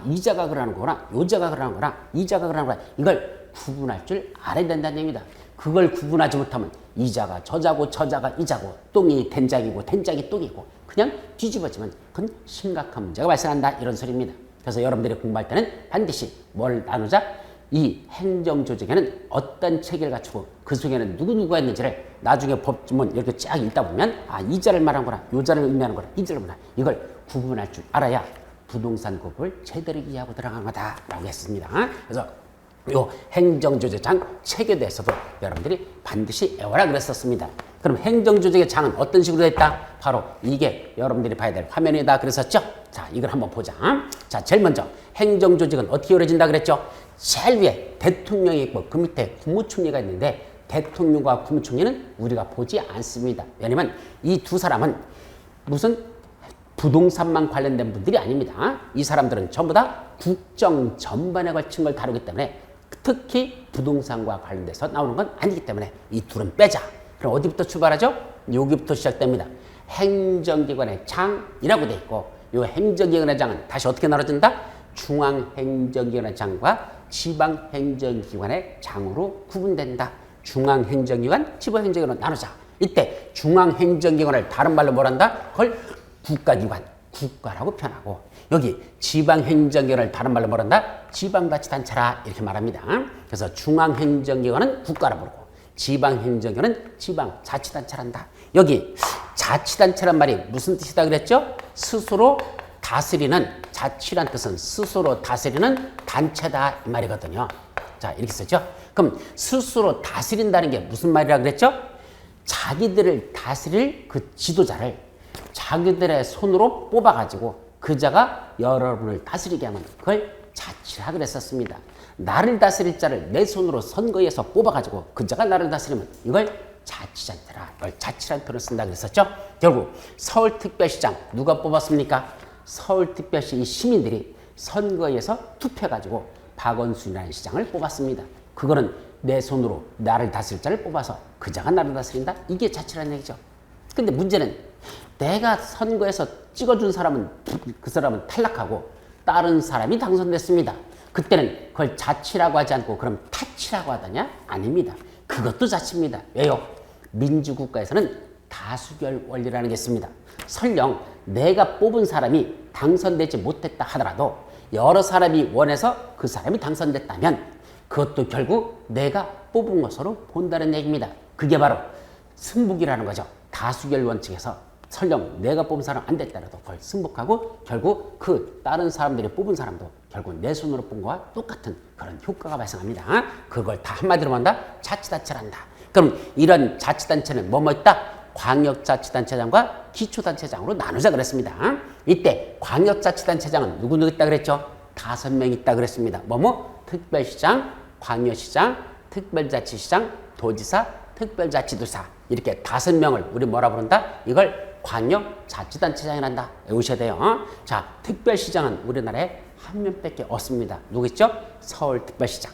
이자가 그러는 거구나, 요자가 그러는 거구나, 이자가 그러는 거구나, 이걸 구분할 줄 알아야 된다는 얘기입니다. 그걸 구분하지 못하면 이자가 저자고 저자가 이자고 똥이 된장이고 된장이 똥이고 그냥 뒤집어지면 그건 심각한 문제가 발생한다, 이런 소리입니다. 그래서 여러분들이 공부할 때는 반드시 뭘 나누자? 이 행정조직에는 어떤 체계를 갖추고 그 속에는 누구누구가 있는지를 나중에 법문 이렇게 쫙 읽다 보면 이자를 말하는 거나 요자를 의미하는 거나 이자를 말하는 거나 이걸 구분할 줄 알아야 부동산법을 제대로 이해하고 들어간 거다라고 했습니다. 그래서 요 행정조직장 체계에 대해서도 여러분들이 반드시 외워라 그랬었습니다. 그럼 행정조직의 장은 어떤 식으로 됐다? 바로 이게 여러분들이 봐야 될 화면이다 그랬었죠? 자, 이걸 한번 보자. 자, 제일 먼저 행정조직은 어떻게 이루어진다 그랬죠? 제일 위에 대통령이 있고 그 밑에 국무총리가 있는데, 대통령과 국무총리는 우리가 보지 않습니다. 왜냐면 이 두 사람은 무슨 부동산만 관련된 분들이 아닙니다. 이 사람들은 전부 다 국정 전반에 걸친 걸 다루기 때문에, 특히 부동산과 관련돼서 나오는 건 아니기 때문에 이 둘은 빼자. 그럼 어디부터 출발하죠? 여기부터 시작됩니다. 행정기관의 장이라고 돼 있고, 이 행정기관의 장은 다시 어떻게 나눠진다? 중앙행정기관의 장과 지방행정기관의 장으로 구분된다. 중앙행정기관, 지방행정기관으로 나누자. 이때 중앙행정기관을 다른 말로 뭐란다? 그걸 국가기관, 국가라고 표현하고, 여기 지방행정기관을 다른 말로 뭐란다? 지방자치단체라 이렇게 말합니다. 그래서 중앙행정기관은 국가라 부르고 지방행정기관은 지방자치단체란다. 여기 자치단체란 말이 무슨 뜻이다 그랬죠? 스스로 다스리는, 자치란 뜻은 스스로 다스리는 단체다 이 말이거든요. 자, 이렇게 쓰죠. 그럼 스스로 다스린다는 게 무슨 말이라 그랬죠? 자기들을 다스릴 그 지도자를 자기들의 손으로 뽑아가지고 그자가 여러분을 다스리게 하면 그걸 자치라 그랬었습니다. 나를 다스릴 자를 내 손으로 선거에서 뽑아가지고 그자가 나를 다스리면 이걸 자치단체라, 이걸 자치라는 표현을 쓴다 그랬었죠. 결국 서울특별시장 누가 뽑았습니까? 서울특별시 이 시민들이 선거에서 투표해가지고 박원순이라는 시장을 뽑았습니다. 그거는 내 손으로 나를 다스릴 자를 뽑아서 그자가 나를 다스린다? 이게 자치라는 얘기죠. 근데 문제는 내가 선거에서 찍어준 사람은 그 사람은 탈락하고 다른 사람이 당선됐습니다. 그때는 그걸 자치라고 하지 않고 그럼 타치라고 하더냐? 아닙니다. 그것도 자치입니다. 왜요? 민주국가에서는 다수결 원리라는 게 있습니다. 설령 내가 뽑은 사람이 당선되지 못했다 하더라도 여러 사람이 원해서 그 사람이 당선됐다면 그것도 결국 내가 뽑은 것으로 본다는 얘기입니다. 그게 바로 승부기라는 거죠. 다수결 원칙에서 설령 내가 뽑은 사람 안 됐다라도 그걸 승복하고 결국 그 다른 사람들이 뽑은 사람도 결국 내 손으로 뽑은 거와 똑같은 그런 효과가 발생합니다. 그걸 다 한마디로 한다? 자치단체를 한다. 그럼 이런 자치단체는 뭐뭐 있다? 광역자치단체장과 기초단체장으로 나누자 그랬습니다. 이때 광역자치단체장은 누구 있다 그랬죠? 5명 있다 그랬습니다. 뭐뭐? 특별시장, 광역시장, 특별자치시장, 도지사, 특별자치도사 이렇게 5명을 우리 뭐라 부른다? 이걸 광역자치단체장이란다. 외우셔야 돼요. 자, 특별시장은 우리나라에 한 명밖에 없습니다. 누구있죠? 서울특별시장.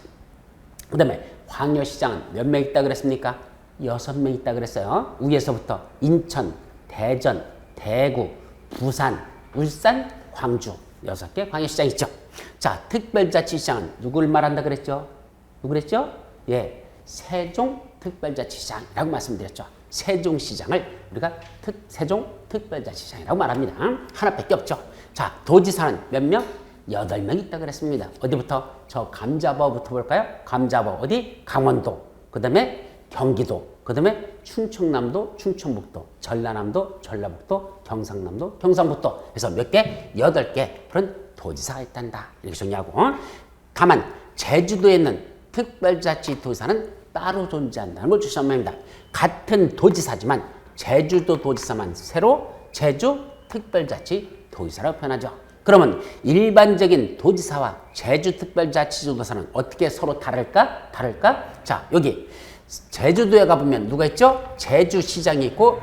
그 다음에 광역시장은 몇 명 있다 그랬습니까? 6명 있다 그랬어요. 위에서부터 인천, 대전, 대구, 부산, 울산, 광주 6개 광역시장 있죠. 자, 특별자치시장은 누굴 말한다 그랬죠? 누구 그랬죠? 예, 세종특별자치시장이라고 말씀드렸죠. 세종시장을 우리가 세종특별자치시장이라고 말합니다. 하나밖에 없죠. 자, 도지사는 몇 명? 8명 있다 그랬습니다. 어디부터? 저 감자버부터 볼까요? 감자버 어디? 강원도. 그 다음에 경기도. 그 다음에 충청남도, 충청북도, 전라남도, 전라북도, 경상남도, 경상북도. 그래서 몇 개? 8개 그런 도지사가 있단다. 이렇게 정리하고. 다만 제주도에 있는 특별자치도사는 따로 존재한다는 걸 주시합니다. 같은 도지사지만 제주도 도지사만 새로 제주 특별자치도지사라고 표현하죠. 그러면 일반적인 도지사와 제주 특별자치도사는 어떻게 서로 다를까? 자, 여기 제주도에 가보면 누가 있죠? 제주시장이 있고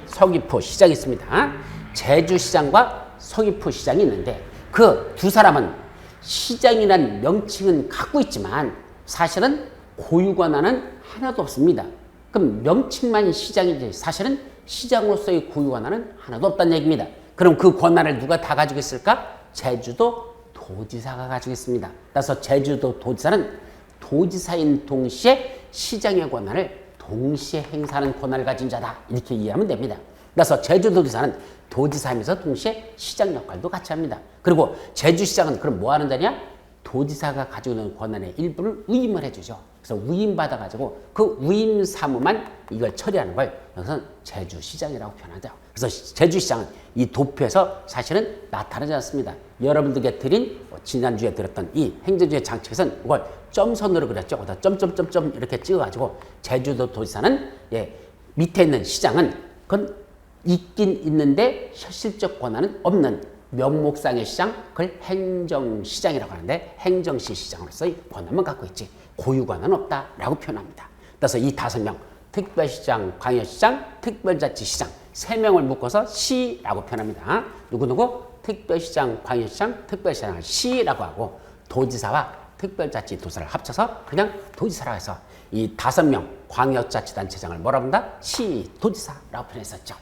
서귀포 시장이 있습니다. 제주시장과 서귀포 시장이 있는데 그 두 사람은 시장이란 명칭은 갖고 있지만 사실은 고유 권한은 하나도 없습니다. 그럼 명칭만 시장이지 사실은 시장으로서의 고유 권한은 하나도 없다는 얘기입니다. 그럼 그 권한을 누가 다 가지고 있을까? 제주도 도지사가 가지고 있습니다. 따라서 제주도 도지사는 도지사인 동시에 시장의 권한을 동시에 행사하는 권한을 가진 자다. 이렇게 이해하면 됩니다. 그래서 제주도지사는 도지사이면서 동시에 시장 역할도 같이 합니다. 그리고 제주시장은 그럼 뭐 하는 자냐? 도지사가 가지고 있는 권한의 일부를 위임을 해주죠. 그래서 위임받아가지고 그 위임 사무만 이걸 처리하는 걸 여기서 제주시장이라고 표현하죠. 그래서 제주시장은 이 도표에서 사실은 나타나지 않습니다. 여러분들께 드린 지난주에 드렸던 이 행정주의 장치에서는 이걸 점선으로 그렸죠. 거기다 점점점점 이렇게 찍어가지고 제주도 도지사는 예, 밑에 있는 시장은 그건 있긴 있는데 실질적 권한은 없는 명목상의 시장, 그걸 행정시장이라고 하는데 행정시 시장으로서의 권한만 갖고 있지 고유 권한은 없다라고 표현합니다. 그래서 이 5명 특별시장, 광역시장, 특별자치시장 3명을 묶어서 시라고 표현합니다. 누구누구? 특별시장, 광역시장, 특별시장을 시라고 하고 도지사와 특별자치도사를 합쳐서 그냥 도지사라고 해서 이 5명 광역자치단체장을 뭐라 부른다? 시도지사라고 표현했었죠.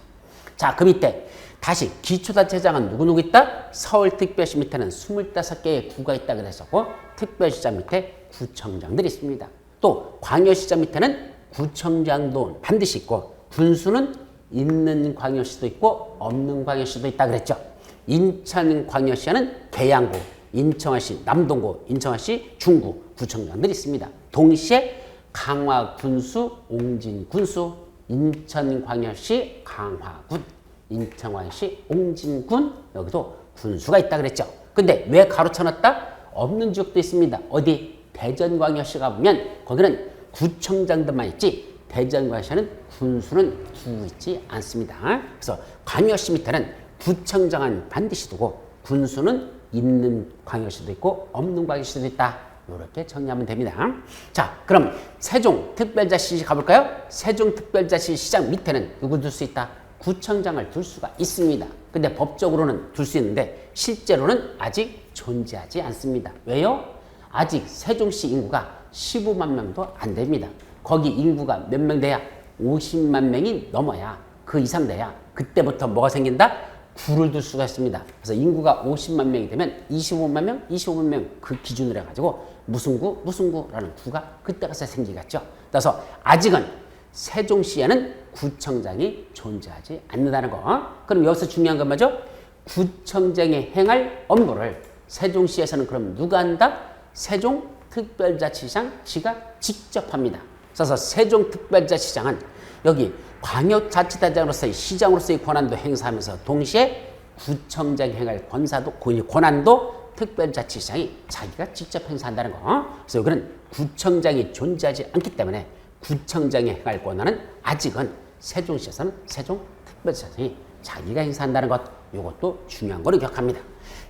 자, 그 밑에 다시 기초단체장은 누구누구 있다? 서울특별시 밑에는 25개의 구가 있다 그랬었고 특별시장 밑에 구청장들이 있습니다. 또 광역시장 밑에는 구청장도 반드시 있고 군수는 있는 광역시도 있고 없는 광역시도 있다 그랬죠. 인천광역시에는 계양구, 인천시 남동구, 인천시 중구 구청장들이 있습니다. 동시에 강화군수, 옹진군수, 인천광역시 강화군, 인천광역시 옹진군 여기도 군수가 있다 그랬죠. 근데 왜 가로쳐놨다? 없는 지역도 있습니다. 어디? 대전광역시가 보면 거기는 구청장들만 있지 대전광역시는 군수는 두고 있지 않습니다. 그래서 광역시 밑에는 구청장은 반드시 두고 군수는 있는 광역시도 있고 없는 광역시도 있다. 이렇게 정리하면 됩니다. 자, 그럼 세종특별자치시 가볼까요? 세종특별자치시장 밑에는 누구 둘 수 있다? 구청장을 둘 수가 있습니다. 근데 법적으로는 둘 수 있는데 실제로는 아직 존재하지 않습니다. 왜요? 아직 세종시 인구가 15만 명도 안 됩니다. 거기 인구가 몇 명 돼야? 50만 명이 넘어야 그 이상 돼야 그때부터 뭐가 생긴다? 구를 둘 수가 있습니다. 그래서 인구가 50만 명이 되면 25만 명 그 기준으로 해가지고 무슨 구라는 구가 그때 가서 생기겠죠. 그래서 아직은 세종시에는 구청장이 존재하지 않는다는 거. 그럼 여기서 중요한 건 뭐죠? 구청장이 행할 업무를 세종시에서는 그럼 누가 한다? 세종특별자치시장 지가 직접 합니다. 그래서 세종특별자치시장은 여기 광역자치단장으로서의 시장으로서의 권한도 행사하면서 동시에 구청장 행할 권한도 특별자치시장이 자기가 직접 행사한다는 거. 그래서 여기는 구청장이 존재하지 않기 때문에 구청장이 행할 권한은 아직은 세종시에서는 세종특별시장이 자기가 행사한다는 것. 이것도 중요한 거로 기억합니다.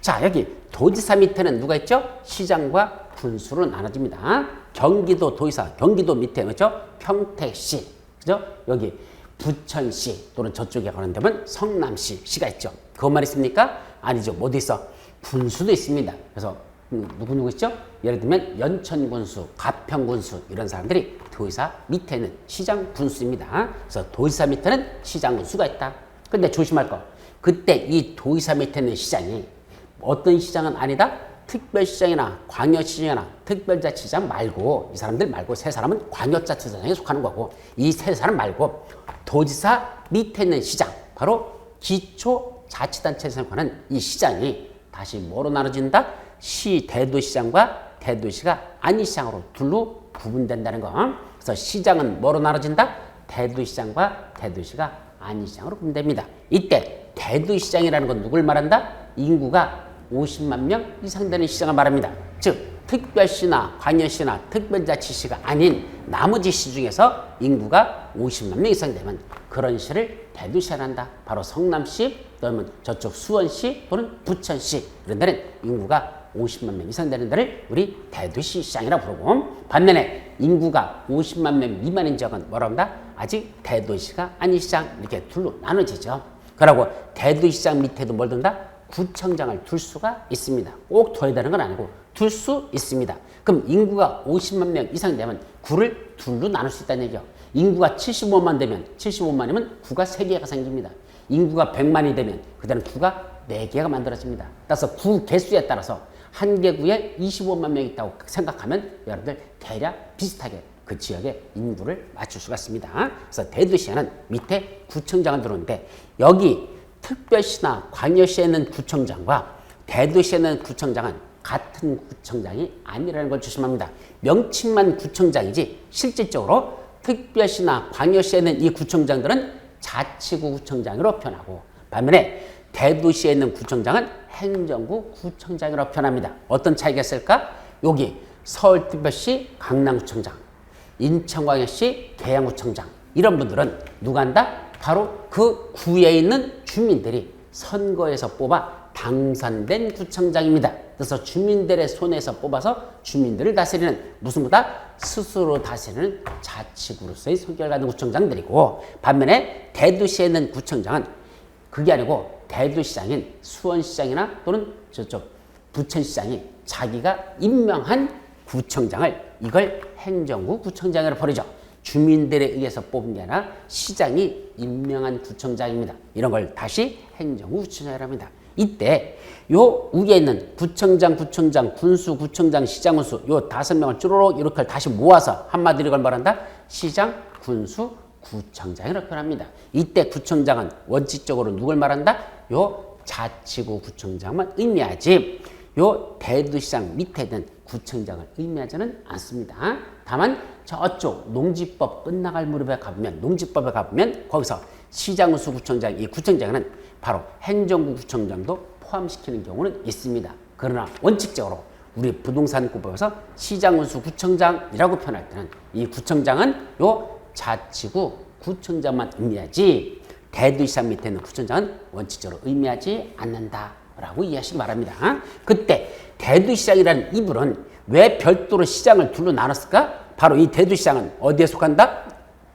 자, 여기 도지사 밑에는 누가 있죠? 시장과 군수로 나눠집니다. 경기도 도지사, 경기도 밑에 그죠? 평택시, 그죠? 여기 부천시 또는 저쪽에 가는 데면 성남시, 시가 있죠. 그것만 있습니까? 아니죠. 뭐도 있어? 군수도 있습니다. 그래서 누구 있죠? 예를 들면 연천군수, 가평군수 이런 사람들이 도지사 밑에 있는 시장 군수입니다. 그래서 도지사 밑에는 시장 군수가 있다. 근데 조심할 거. 그때 이 도지사 밑에 있는 시장이 어떤 시장은 아니다? 특별시장이나 광역시장이나 특별자치장 말고 이 사람들 말고 세 사람은 광역자치장에 속하는 거고 이 세 사람 말고 도지사 밑에 있는 시장 바로 기초자치단체에서 하는 이 시장이 다시 뭐로 나눠진다? 시 대도시장과 대도시가 아닌 시장으로 둘로 구분된다는 거. 그래서 시장은 뭐로 나눠진다? 대도시장과 대도시가 아닌 시장으로 구분됩니다. 이때 대도시장이라는 건 누굴 말한다? 인구가 50만 명 이상 되는 시장을 말합니다. 즉 특별시나 광역시나 특별자치시가 아닌 나머지 시 중에서 인구가 50만 명 이상 되면 그런 시를 대도시라 한다. 바로 성남시 또는 저쪽 수원시 또는 부천시 이런 데는 인구가 50만 명 이상 되는 데를 우리 대도시 시장이라 부르고 반면에 인구가 50만 명 미만인 지역은 뭐라고 한다? 아직 대도시가 아닌 시장 이렇게 둘로 나눠지죠. 그러고 대도시장 밑에도 뭘 둔다? 구청장을 둘 수가 있습니다. 꼭 둬야 되는 건 아니고 둘 수 있습니다. 그럼 인구가 50만 명 이상 되면 구를 둘로 나눌 수 있다는 얘기죠. 인구가 75만 되면 75만이면 구가 3개가 생깁니다. 인구가 100만이 되면 그다음 구가 4개가 만들어집니다. 따라서 구 개수에 따라서 한 개 구에 25만 명이 있다고 생각하면 여러분들 대략 비슷하게 그 지역의 인구를 맞출 수가 있습니다. 그래서 대도시에는 밑에 구청장을 두는데 여기 특별시나 광역시에 있는 구청장과 대도시에 있는 구청장은 같은 구청장이 아니라는 걸 조심합니다. 명칭만 구청장이지 실질적으로 특별시나 광역시에 있는 이 구청장들은 자치구 구청장으로 표현하고 반면에 대도시에 있는 구청장은 행정구 구청장으로 표현합니다. 어떤 차이가 있을까? 여기 서울특별시 강남구청장, 인천광역시 계양구청장 이런 분들은 누가 한다? 바로 그 구에 있는 주민들이 선거에서 뽑아 당선된 구청장입니다. 그래서 주민들의 손에서 뽑아서 주민들을 다스리는 무슨 보다 스스로 다스리는 자치구로서의 성격을 가진 구청장들이고 반면에 대도시에 있는 구청장은 그게 아니고 대도시장인 수원시장이나 또는 저쪽 부천시장이 자기가 임명한 구청장을 이걸 행정구 구청장으로 부르죠. 주민들에 의해서 뽑은 게 아니라 시장이 임명한 구청장입니다. 이런 걸 다시 행정구 구청장이라고 합니다. 이때 요 위에 있는 구청장, 구청장, 군수, 구청장, 시장, 군수 요 5명을 쭈루룩 이렇게 다시 모아서 한마디로 이걸 말한다? 시장, 군수, 구청장이라고 표현합니다. 이때 구청장은 원칙적으로 누굴 말한다? 요 자치구 구청장만 의미하지 요 대도시장 밑에 있는 구청장을 의미하지는 않습니다. 다만 저쪽 농지법 끝나갈 무렵에 가보면 농지법에 가보면 거기서 시장군수 구청장 이 구청장은 바로 행정구 구청장도 포함시키는 경우는 있습니다. 그러나 원칙적으로 우리 부동산법에서 시장군수 구청장이라고 표현할 때는 이 구청장은 요 자치구 구청장만 의미하지 대도시장 밑에 있는 구청장은 원칙적으로 의미하지 않는다라고 이해하시기 바랍니다. 그때 대도시장이라는 이불은 왜 별도로 시장을 둘로 나눴을까? 바로 이 대도시장은 어디에 속한다?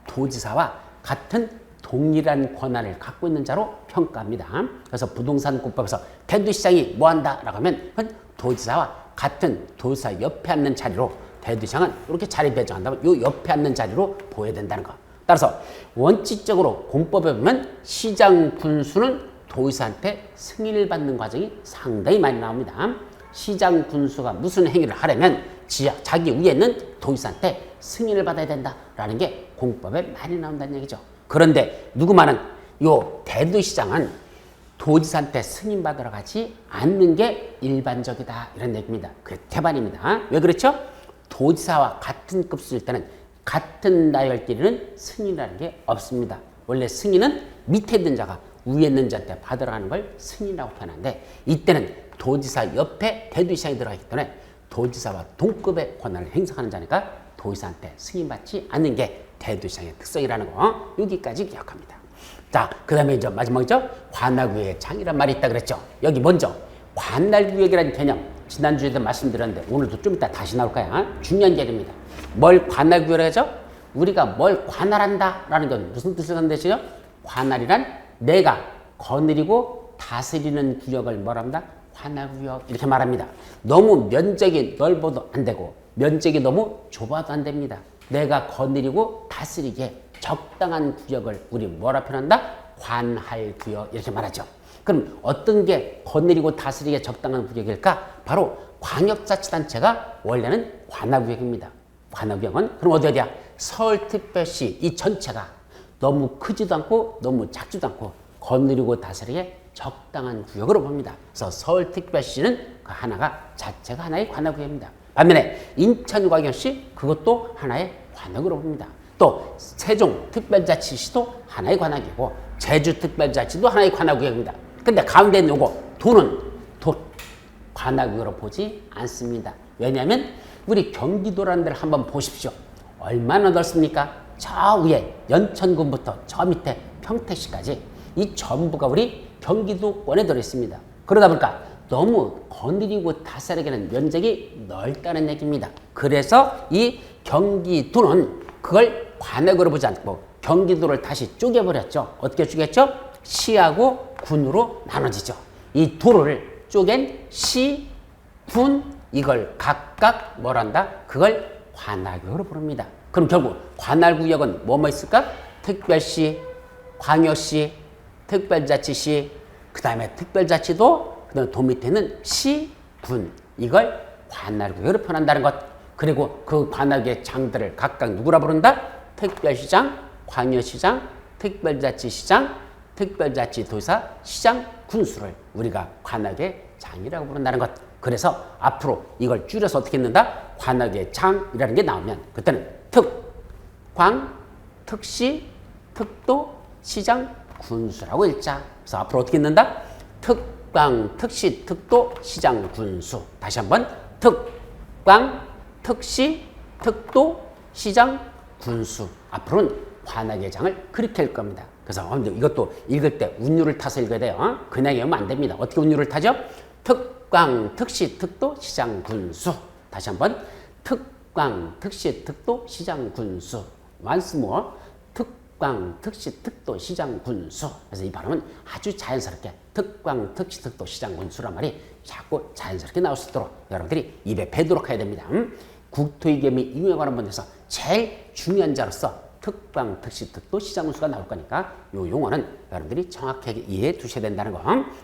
도지사와 같은 동일한 권한을 갖고 있는 자로 평가합니다. 그래서 부동산권법에서 대도시장이 뭐한다? 라고 하면 도지사와 같은 도지사 옆에 앉는 자리로 대도시장은 이렇게 자리 배정한다면 이 옆에 앉는 자리로 보여야 된다는 거. 따라서 원칙적으로 공법에 보면 시장 군수는 도지사한테 승인을 받는 과정이 상당히 많이 나옵니다. 시장 군수가 무슨 행위를 하려면 자기 위에 있는 도지사한테 승인을 받아야 된다라는 게 공법에 많이 나온다는 얘기죠. 그런데 누구만은 요 대도시장은 도지사한테 승인 받으러 가지 않는 게 일반적이다 이런 얘기입니다. 그게 태반입니다. 왜 그렇죠? 도지사와 같은 급수일 때는 같은 나열끼리는 승인이라는 게 없습니다. 원래 승인은 밑에 있는 자가 위에 있는 자한테 받으라는 걸 승인이라고 표현하는데 이때는 도지사 옆에 대도시장이 들어가기 때문에 도지사와 동급의 권한을 행사하는 자니까 도지사한테 승인받지 않는 게 대도시장의 특성이라는 거 여기까지 기억합니다. 자, 그 다음에 이제 마지막이죠. 관할구역의 장이란 말이 있다 그랬죠. 여기 먼저 관할구역이라는 개념 지난주에도 말씀드렸는데 오늘도 좀 이따 다시 나올 거야. 중요한 개념입니다. 뭘 관할구역이라고 하죠? 우리가 뭘 관할한다 라는 건 무슨 뜻을 하는 뜻이죠? 관할이란 내가 거느리고 다스리는 구역을 뭐랍니다? 관할구역 이렇게 말합니다. 너무 면적이 넓어도 안 되고 면적이 너무 좁아도 안 됩니다. 내가 거느리고 다스리기에 적당한 구역을 우리 뭐라 표현한다? 관할구역 이렇게 말하죠. 그럼 어떤 게 거느리고 다스리기에 적당한 구역일까? 바로 광역자치단체가 원래는 관할구역입니다. 관할구역은 그럼 어디야? 서울특별시 이 전체가 너무 크지도 않고 너무 작지도 않고 거느리고 다스리기에 적당한 구역으로 봅니다. 그래서 서울특별시는 그 하나가 자체가 하나의 관할구역입니다. 반면에 인천광역시 그것도 하나의 관역으로 봅니다. 또 세종특별자치시도 하나의 관할구역이고 제주특별자치도 하나의 관할구역입니다. 근데 가운데 있는 요거 도는 관할구역으로 보지 않습니다. 왜냐하면 우리 경기도라는 데를 한번 보십시오. 얼마나 넓습니까? 저 위에 연천군부터 저 밑에 평택시까지 이 전부가 우리 경기도권에 들어있습니다. 그러다 보니까 너무 거느리고 다스리기는 면적이 넓다는 얘기입니다. 그래서 이 경기도는 그걸 관역으로 보지 않고 경기도를 다시 쪼개버렸죠. 어떻게 쪼갰죠? 시하고 군으로 나눠지죠. 이 도를 쪼갠 시, 군 이걸 각각 뭐란다? 그걸 관할구역으로 부릅니다. 그럼 결국 관할구역은 뭐뭐 있을까? 특별시, 광역시, 특별자치시, 그 다음에 특별자치도, 그 다음에 도 밑에는 시, 군 이걸 관할구역으로 표현한다는 것. 그리고 그 관할구역의 장들을 각각 누구라 부른다? 특별시장, 광역시장, 특별자치시장, 특별자치도지사, 시장, 군수를 우리가 관할구역의 장이라고 부른다는 것. 그래서 앞으로 이걸 줄여서 어떻게 읽는다? 관할구역의 장이라는 게 나오면 그때는 특, 광, 특시, 특도, 시장, 군수라고 읽자. 그래서 앞으로 어떻게 읽는다? 특, 광, 특시, 특도, 시장, 군수. 다시 한번 특, 광, 특시, 특도, 시장, 군수. 앞으로는 관할구역의 장을 그렇게 읽을 겁니다. 그래서 이것도 읽을 때 운율을 타서 읽어야 돼요. 그냥 읽으면 안 됩니다. 어떻게 운율을 타죠? 특광, 특시, 특도, 시장, 군수. 다시 한번 특광, 특시, 특도, 시장, 군수. once more. 특광, 특시, 특도, 시장, 군수. 그래서 이 발음은 아주 자연스럽게 특광, 특시, 특도, 시장, 군수란 말이 자꾸 자연스럽게 나올 수 있도록 여러분들이 입에 배도록 해야 됩니다. 국토위계미 임용에 관한 문제에서 제일 중요한 자로서 특광, 특시, 특도, 시장, 군수가 나올 거니까 요 용어는 여러분들이 정확하게 이해해 두셔야 된다는 거.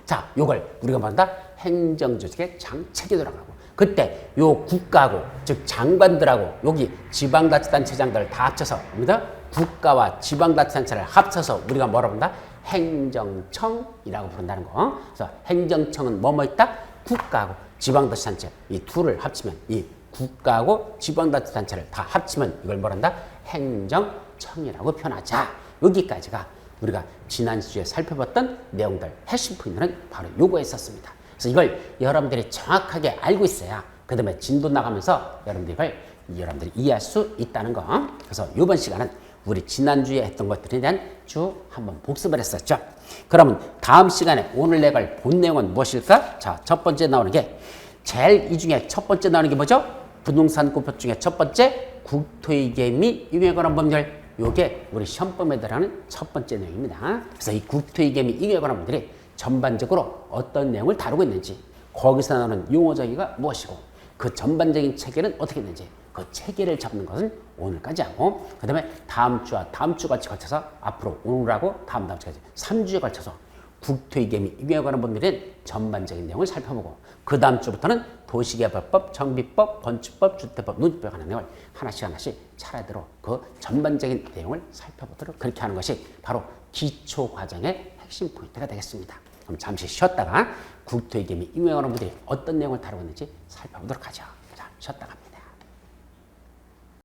자, 요걸 우리가 뭐한다? 행정조직의 장책이 들어가고 그때 요 국가하고 즉 장관들하고 여기 지방자치단체장들 다 합쳐서 뭡니다? 국가와 지방자치단체를 합쳐서 우리가 뭐라고 한다? 행정청이라고 부른다는 거. 그래서 행정청은 뭐뭐 있다? 국가하고 지방자치단체 이 둘을 합치면 이 국가하고 지방자치단체를 다 합치면 이걸 뭐란다? 행정청이라고 표현하자. 여기까지가 우리가 지난주에 살펴봤던 내용들 핵심 포인트는 바로 요거에 있었습니다. 그래서 이걸 여러분들이 정확하게 알고 있어야 그 다음에 진도 나가면서 여러분들이 이해할 수 있다는 거. 그래서 이번 시간은 우리 지난주에 했던 것들에 대한 쭉 한번 복습을 했었죠. 그러면 다음 시간에 오늘 내가 본 내용은 무엇일까? 자, 첫 번째 나오는 게 제일 이 중에 첫 번째 나오는 게 뭐죠? 부동산 공법 중에 첫 번째 국토위계 및 임용에 관한 법률. 요게 우리 시험범에 들어가는 첫 번째 내용입니다. 그래서 이 국토위계 및 임용에 관한 법률이 전반적으로 어떤 내용을 다루고 있는지, 거기서 나오는 용어 정의가 무엇이고, 그 전반적인 체계는 어떻게 있는지, 그 체계를 잡는 것은 오늘까지 하고, 그 다음에 다음 주와 다음 주 같이 걸쳐서 앞으로 오늘하고 다음 주까지 3주에 걸쳐서 국토위계 및 임용에 관한 법률은 전반적인 내용을 살펴보고, 그 다음 주부터는 도시개발법, 정비법, 건축법, 주택법, 농지법에 관한 내용을 하나씩 차례대로 그 전반적인 내용을 살펴보도록 그렇게 하는 것이 바로 기초과정의 핵심 포인트가 되겠습니다. 그럼 잠시 쉬었다가 국토위계 및 임용에 관한 법률이 어떤 내용을 다루고 있는지 살펴보도록 하죠. 자, 쉬었다 갑니다.